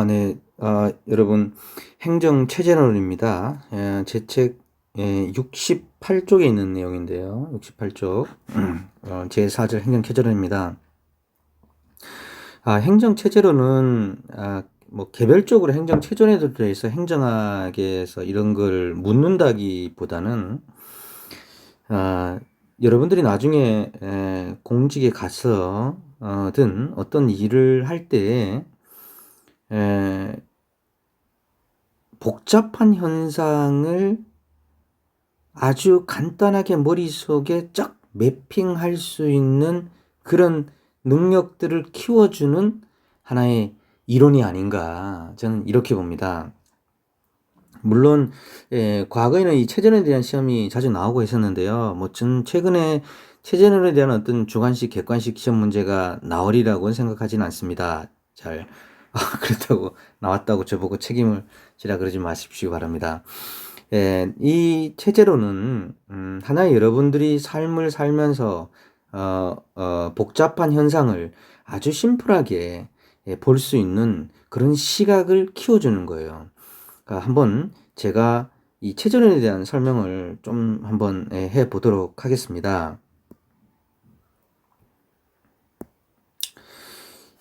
네. 여러분, 행정체제론입니다. 제 책 68쪽에 있는 내용인데요. 68쪽. 제4절 행정체제론입니다. 행정체제론은 뭐 개별적으로 행정체제론에 대해서 행정학에서 이런 걸 묻는다기보다는 여러분들이 나중에 공직에 가서 든 어떤 일을 할 때에 복잡한 현상을 아주 간단하게 머릿속에 쫙 매핑할 수 있는 그런 능력들을 키워주는 하나의 이론이 아닌가, 저는 이렇게 봅니다. 물론 과거에는 이 체제론에 대한 시험이 자주 나오고 있었는데요. 전 최근에 체제론에 대한 어떤 주관식, 객관식 시험 문제가 나오리라고는 생각하지는 않습니다. 잘 그렇다고 나왔다고 저보고 책임을 지라 그러지 마십시오 바랍니다. 이 체제론은 하나의 여러분들이 삶을 살면서 복잡한 현상을 아주 심플하게 볼 수 있는 그런 시각을 키워주는 거예요. 그러니까 한번 제가 이 체제론에 대한 설명을 좀 한번 해 보도록 하겠습니다.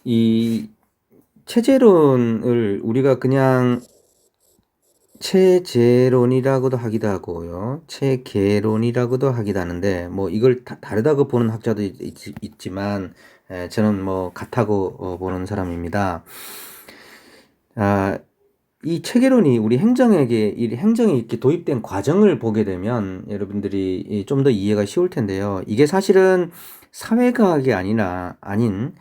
이 체제론을 우리가 그냥 체제론이라고도 하기도 하고요. 체계론이라고도 하기도 하는데 뭐 이걸 다르다고 보는 학자도 있지만 저는 뭐 같다고 보는 사람입니다. 이 체계론이 우리 행정에게 이 행정이 이렇게 도입된 과정을 보게 되면 여러분들이 좀 더 이해가 쉬울 텐데요. 이게 사실은 사회과학이 아닌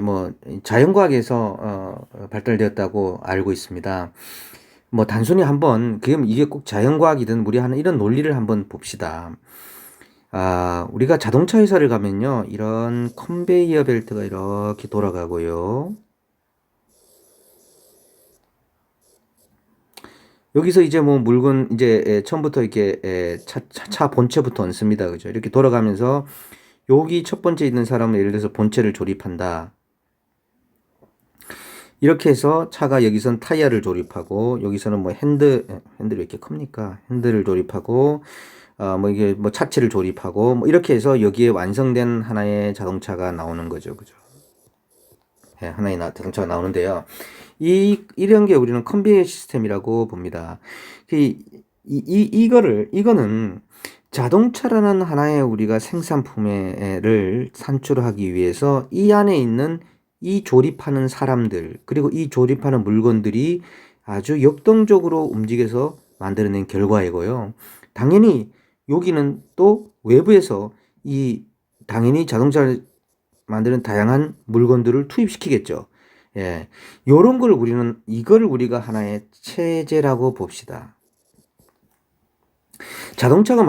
뭐 자연과학에서 발달되었다고 알고 있습니다. 뭐 단순히 한번 그럼 이게 꼭 자연과학이든 우리 하는 이런 논리를 한번 봅시다. 우리가 자동차 회사를 가면요, 이런 컨베이어 벨트가 이렇게 돌아가고요. 여기서 이제 뭐 물건 이제 처음부터 이렇게 차 본체부터 얹습니다. 그죠? 이렇게 돌아가면서 여기 첫 번째 있는 사람은 예를 들어서 본체를 조립한다. 이렇게 해서 차가 여기선 타이어를 조립하고 여기서는 뭐 핸들이 이렇게 큽니까? 핸들을 조립하고 뭐 이게 뭐 차체를 조립하고 뭐 이렇게 해서 여기에 완성된 하나의 자동차가 나오는 거죠. 그죠? 하나의 자동차가 나오는데요. 이런 게 우리는 컨베이어 시스템이라고 봅니다. 이거는 자동차라는 하나의 우리가 생산품을 산출하기 위해서 이 안에 있는 이 조립하는 사람들, 그리고 이 조립하는 물건들이 아주 역동적으로 움직여서 만들어낸 결과이고요. 당연히 여기는 또 외부에서 당연히 자동차를 만드는 다양한 물건들을 투입시키겠죠. 요런 걸 이걸 우리가 하나의 체제라고 봅시다. 자동차가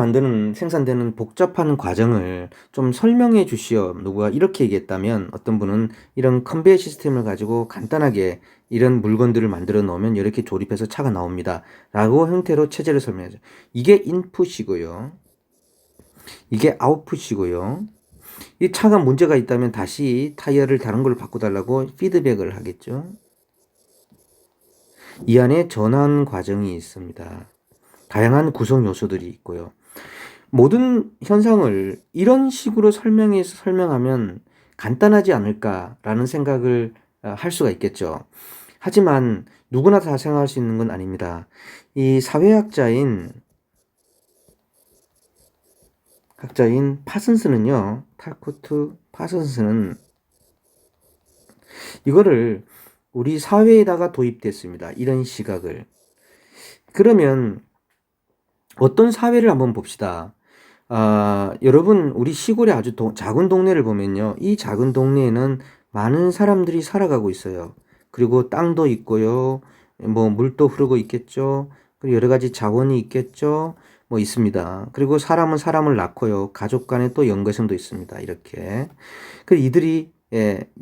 생산되는 복잡한 과정을 좀 설명해 주시오. 누가 이렇게 얘기했다면 어떤 분은 이런 컨베이어 시스템을 가지고 간단하게 이런 물건들을 만들어 놓으면 이렇게 조립해서 차가 나옵니다. 라고 형태로 체제를 설명하죠. 이게 인풋이고요. 이게 아웃풋이고요. 이 차가 문제가 있다면 다시 타이어를 다른 걸로 바꿔달라고 피드백을 하겠죠. 이 안에 전환 과정이 있습니다. 다양한 구성 요소들이 있고요. 모든 현상을 이런 식으로 설명하면 간단하지 않을까라는 생각을 할 수가 있겠죠. 하지만 누구나 다 생각할 수 있는 건 아닙니다. 이 사회학자인 파슨스는요, 탈코트 파슨스는 이거를 우리 사회에다가 도입됐습니다. 이런 시각을. 그러면 어떤 사회를 한번 봅시다. 여러분, 우리 시골의 아주 작은 동네를 보면요. 이 작은 동네에는 많은 사람들이 살아가고 있어요. 그리고 땅도 있고요. 뭐, 물도 흐르고 있겠죠. 그리고 여러 가지 자원이 있겠죠. 뭐, 있습니다. 그리고 사람은 사람을 낳고요. 가족 간에 또 연계성도 있습니다. 이렇게. 이들이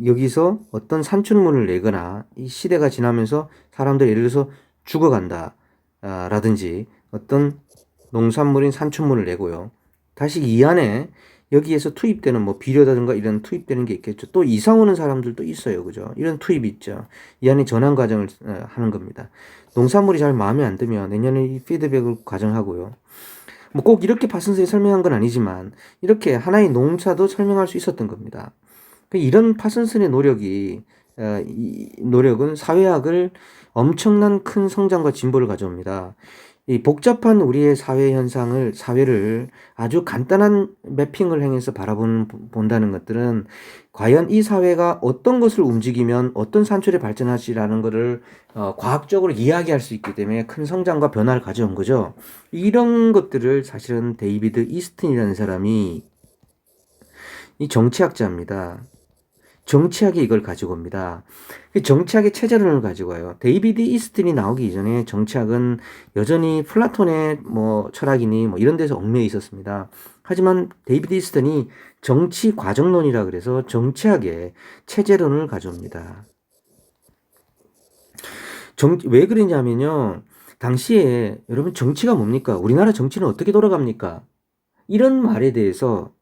여기서 어떤 산출물을 내거나 이 시대가 지나면서 사람들 예를 들어서 죽어간다. 라든지 어떤 농산물인 산출물을 내고요. 다시 이 안에 여기에서 투입되는 뭐 비료라든가 이런 투입되는 게 있겠죠. 또 이사 오는 사람들도 있어요. 그죠? 이런 투입이 있죠. 이 안에 전환 과정을 하는 겁니다. 농산물이 잘 마음에 안 들면 내년에 이 피드백을 가정하고요. 뭐 꼭 이렇게 파슨스에 설명한 건 아니지만 이렇게 하나의 농사도 설명할 수 있었던 겁니다. 이런 파슨슨의 이 노력은 사회학을 엄청난 큰 성장과 진보를 가져옵니다. 이 복잡한 우리의 사회를 아주 간단한 매핑을 행해서 본다는 것들은 과연 이 사회가 어떤 것을 움직이면 어떤 산출이 발전할지라는 것을 과학적으로 이야기할 수 있기 때문에 큰 성장과 변화를 가져온 거죠. 이런 것들을 사실은 데이비드 이스튼이라는 사람이 이 정치학자입니다. 정치학이 이걸 가지고 옵니다. 정치학의 체제론을 가지고 와요. 데이비드 이스튼이 나오기 이전에 정치학은 여전히 플라톤의 뭐 철학이니 뭐 이런 데서 얽매여 있었습니다. 하지만 데이비드 이스튼이 정치 과정론이라 그래서 정치학의 체제론을 가져옵니다. 왜 그러냐면요. 당시에 여러분 정치가 뭡니까? 우리나라 정치는 어떻게 돌아갑니까? 이런 말에 대해서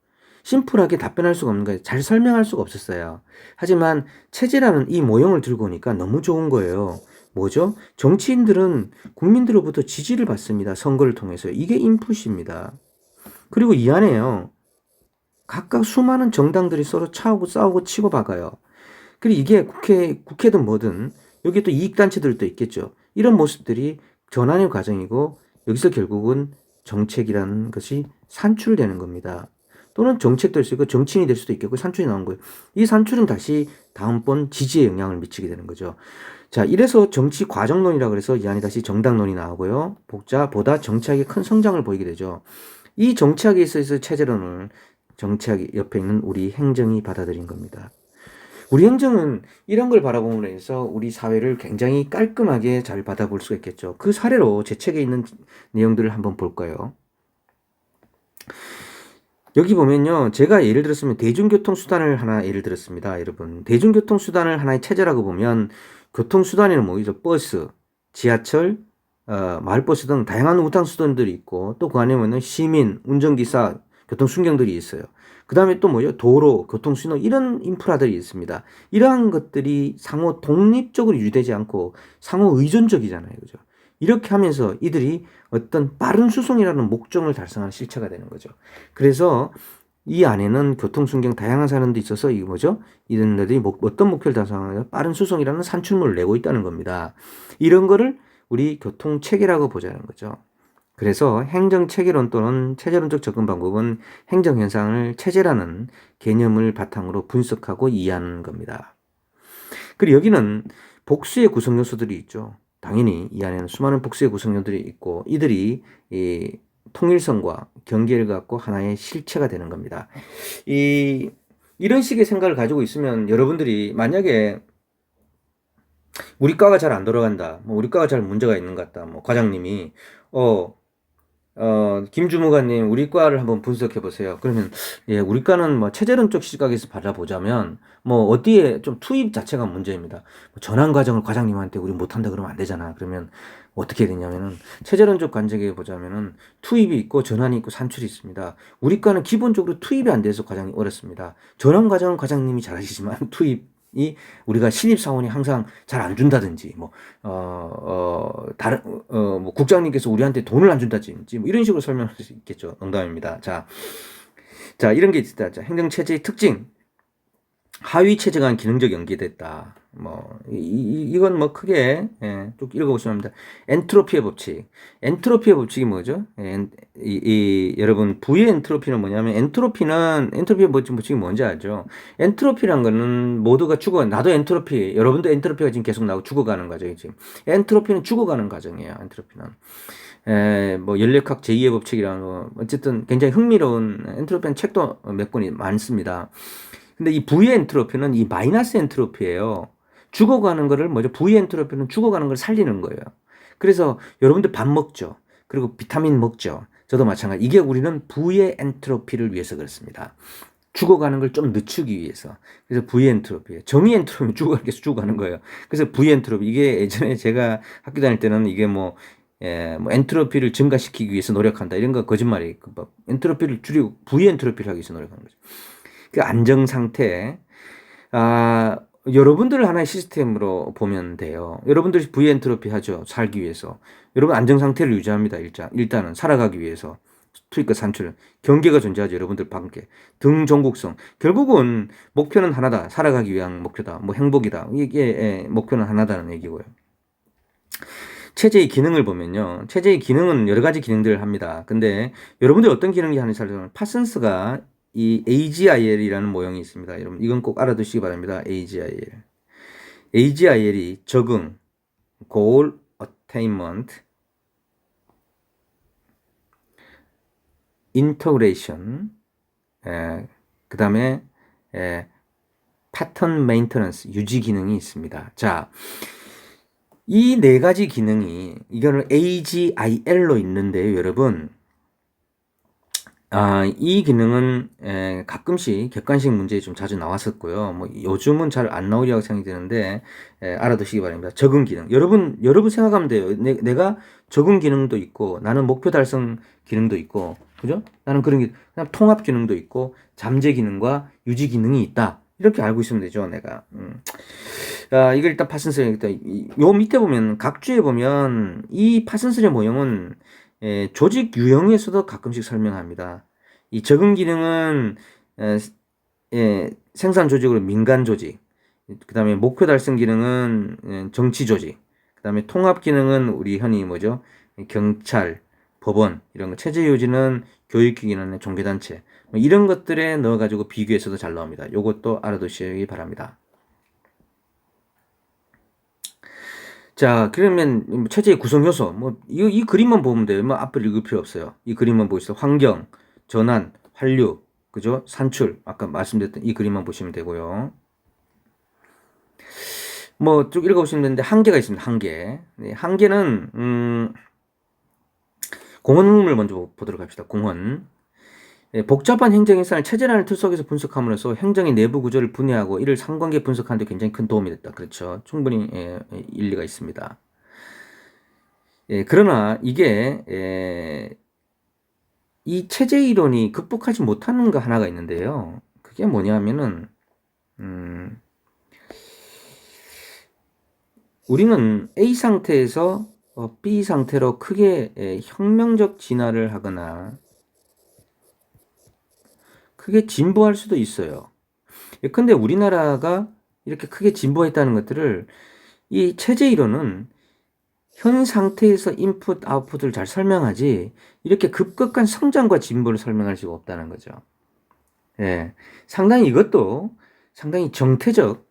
심플하게 답변할 수가 없는 거예요. 잘 설명할 수가 없었어요. 하지만 체제라는 이 모형을 들고 오니까 너무 좋은 거예요. 뭐죠? 정치인들은 국민들로부터 지지를 받습니다. 선거를 통해서. 이게 인풋입니다. 그리고 이 안에요. 각각 수많은 정당들이 서로 싸우고 치고 박아요. 그리고 이게 국회든 뭐든 여기 또 이익단체들도 있겠죠. 이런 모습들이 전환의 과정이고 여기서 결국은 정책이라는 것이 산출되는 겁니다. 또는 정책도 될 수 있고 정치인이 될 수도 있겠고 산출이 나온 거예요. 이 산출은 다시 다음번 지지에 영향을 미치게 되는 거죠. 자, 이래서 정치 과정론이라고 해서 이 안에 다시 정당론이 나오고요. 보다 정치학의 큰 성장을 보이게 되죠. 이 정치학에 있어서 체제론을 정치학 옆에 있는 우리 행정이 받아들인 겁니다. 우리 행정은 이런 걸 바라봄으로 해서 우리 사회를 굉장히 깔끔하게 잘 받아볼 수가 있겠죠. 그 사례로 제 책에 있는 내용들을 한번 볼까요? 여기 보면요. 제가 예를 들었으면 대중교통수단을 하나 예를 들었습니다. 여러분. 대중교통수단을 하나의 체제라고 보면 교통수단에는 뭐죠? 버스, 지하철, 마을버스 등 다양한 우탕수단들이 있고 또 그 안에 보면 시민, 운전기사, 교통순경들이 있어요. 그 다음에 또 뭐죠? 도로, 교통신호 이런 인프라들이 있습니다. 이러한 것들이 상호 독립적으로 유지되지 않고 상호 의존적이잖아요. 그죠? 이렇게 하면서 이들이 어떤 빠른 수송이라는 목적을 달성하는 실체가 되는 거죠. 그래서 이 안에는 교통순경 다양한 사람도 있어서 이게 뭐죠? 이들이 어떤 목표를 달성하냐? 빠른 수송이라는 산출물을 내고 있다는 겁니다. 이런 거를 우리 교통체계라고 보자는 거죠. 그래서 행정체계론 또는 체제론적 접근 방법은 행정현상을 체제라는 개념을 바탕으로 분석하고 이해하는 겁니다. 그리고 여기는 복수의 구성 요소들이 있죠. 당연히 이 안에는 수많은 복수의 구성요들이 있고 이들이 이 통일성과 경계를 갖고 하나의 실체가 되는 겁니다. 이런 식의 생각을 가지고 있으면 여러분들이 만약에 우리 과가 잘 안 돌아간다, 뭐 우리 과가 잘 문제가 있는 것 같다, 뭐 과장님이 김주무관님 우리 과를 한번 분석해 보세요. 그러면 예, 우리 과는 뭐 체제론적 시각에서 바라보자면 뭐 어디에 좀 투입 자체가 문제입니다. 뭐 전환 과정을 과장님한테 우리 못한다 그러면 안 되잖아. 그러면 어떻게 되냐면은 체제론적 관점에 보자면은 투입이 있고 전환이 있고 산출이 있습니다. 우리 과는 기본적으로 투입이 안 돼서 과장이 어렵습니다. 전환 과정은 과장님이 잘하시지만 투입이 우리가 신입사원이 항상 잘 안 준다든지, 뭐 국장님께서 우리한테 돈을 안 준다든지, 뭐 이런 식으로 설명할 수 있겠죠. 농담입니다. 자, 이런 게 있다. 자, 행정체제의 특징. 하위 체제가 기능적 연계됐다. 이건 뭐 크게, 예, 쭉 읽어보시면 합니다. 엔트로피의 법칙. 엔트로피의 법칙이 뭐죠? 여러분, V의 엔트로피는 뭐냐면, 엔트로피의 법칙이 뭔지 알죠? 엔트로피란 거는 모두가 나도 엔트로피, 여러분도 엔트로피가 지금 계속 나오고 죽어가는 과정이 지금. 엔트로피는 죽어가는 과정이에요, 엔트로피는. 뭐, 연력학 제2의 법칙이라는 거, 어쨌든 굉장히 흥미로운 엔트로피는 책도 몇 권이 많습니다. 근데 이 V의 엔트로피는 이 마이너스 엔트로피예요. 죽어가는 거를 뭐죠? V의 엔트로피는 죽어가는 걸 살리는 거예요. 그래서 여러분들 밥 먹죠. 그리고 비타민 먹죠. 저도 마찬가지. 이게 우리는 V의 엔트로피를 위해서 그렇습니다. 죽어가는 걸 좀 늦추기 위해서. 그래서 V의 엔트로피예요. 정의 엔트로피는 죽어가는 거예요. 그래서 V의 엔트로피. 이게 예전에 제가 학교 다닐 때는 이게 뭐 뭐 엔트로피를 증가시키기 위해서 노력한다. 이런 거 거짓말이에요. 뭐 엔트로피를 줄이고 부엔트로피를 하기 위해서 노력하는 거죠. 그 안정 상태, 여러분들 하나의 시스템으로 보면 돼요. 여러분들이 부엔트로피 하죠. 살기 위해서. 여러분 안정 상태를 유지합니다. 일단은 살아가기 위해서. 투입과 산출, 경계가 존재하죠. 여러분들 관계, 등종국성. 결국은 목표는 하나다. 살아가기 위한 목표다. 뭐 행복이다. 이게 목표는 하나다는 얘기고요. 체제의 기능을 보면요. 체제의 기능은 여러 가지 기능들을 합니다. 근데 여러분들이 어떤 기능이 하는지 살펴보면 파슨스가 이 AGIL이라는 모형이 있습니다. 여러분 이건 꼭 알아두시기 바랍니다. AGIL. AGIL이 적응, Goal Attainment, Integration, 그 다음에 Pattern Maintenance, 유지 기능이 있습니다. 자, 이 네 가지 기능이 이거는 AGIL로 있는데요, 여러분. 이 기능은 가끔씩 객관식 문제에 좀 자주 나왔었고요. 뭐 요즘은 잘 안 나오리라고 생각이 드는데 알아두시기 바랍니다. 적응 기능. 여러분 생각하면 돼요. 내가 적응 기능도 있고 나는 목표 달성 기능도 있고, 그죠? 나는 그런 그냥 통합 기능도 있고 잠재 기능과 유지 기능이 있다. 이렇게 알고 있으면 되죠, 내가. 이걸 일단 파슨스의 요 밑에 보면 각주에 보면 이 파슨스의 모형은 조직 유형에서도 가끔씩 설명합니다. 이 적응 기능은 생산 조직으로 민간 조직, 그 다음에 목표 달성 기능은 정치 조직, 그 다음에 통합 기능은 우리 흔히 뭐죠? 경찰, 법원 이런 거, 체제 유지는 교육기관이나 종교단체 뭐 이런 것들에 넣어가지고 비교해서도 잘 나옵니다. 요것도 알아두시기 바랍니다. 자, 그러면 체제의 구성 요소, 뭐 이 그림만 보면 돼요. 뭐 앞을 읽을 필요 없어요. 이 그림만 보시죠. 환경, 전환, 환류, 그죠? 산출, 아까 말씀드렸던 이 그림만 보시면 되고요. 뭐 쭉 읽어보시면 되는데 한계가 있습니다. 한계. 네, 한계는 공헌을 먼저 보도록 합시다. 공헌. 복잡한 행정 일상을 체제라는 틀 속에서 분석함으로써 행정의 내부 구조를 분해하고 이를 상관계 분석하는 데 굉장히 큰 도움이 됐다. 그렇죠. 충분히 일리가 있습니다. 그러나 이게 이 체제 이론이 극복하지 못하는 거 하나가 있는데요. 그게 뭐냐면은 우리는 A 상태에서 B 상태로 크게 혁명적 진화를 하거나 크게 진보할 수도 있어요. 근데 우리나라가 이렇게 크게 진보했다는 것들을 이 체제 이론은 현 상태에서 인풋, 아웃풋을 잘 설명하지 이렇게 급격한 성장과 진보를 설명할 수가 없다는 거죠. 상당히 이것도 상당히 정태적,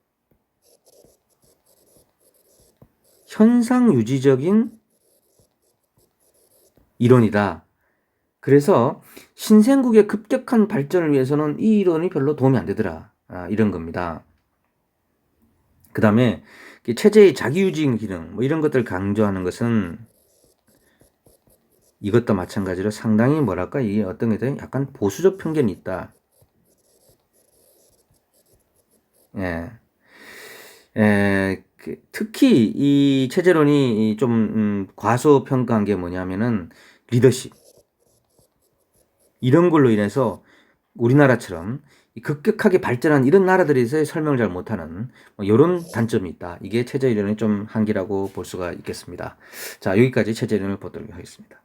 현상 유지적인 이론이다. 그래서 신생국의 급격한 발전을 위해서는 이 이론이 별로 도움이 안 되더라. 이런 겁니다. 그 다음에 체제의 자기유지 기능 뭐 이런 것들을 강조하는 것은 이것도 마찬가지로 상당히 뭐랄까 이게 어떤 게 약간 보수적 편견이 있다. 특히 이 체제론이 좀 과소평가한 게 뭐냐면은 리더십 이런 걸로 인해서 우리나라처럼 급격하게 발전한 이런 나라들에서 설명을 잘 못하는 이런 단점이 있다. 이게 체제 이론의 좀 한계라고 볼 수가 있겠습니다. 자, 여기까지 체제 이론을 보도록 하겠습니다.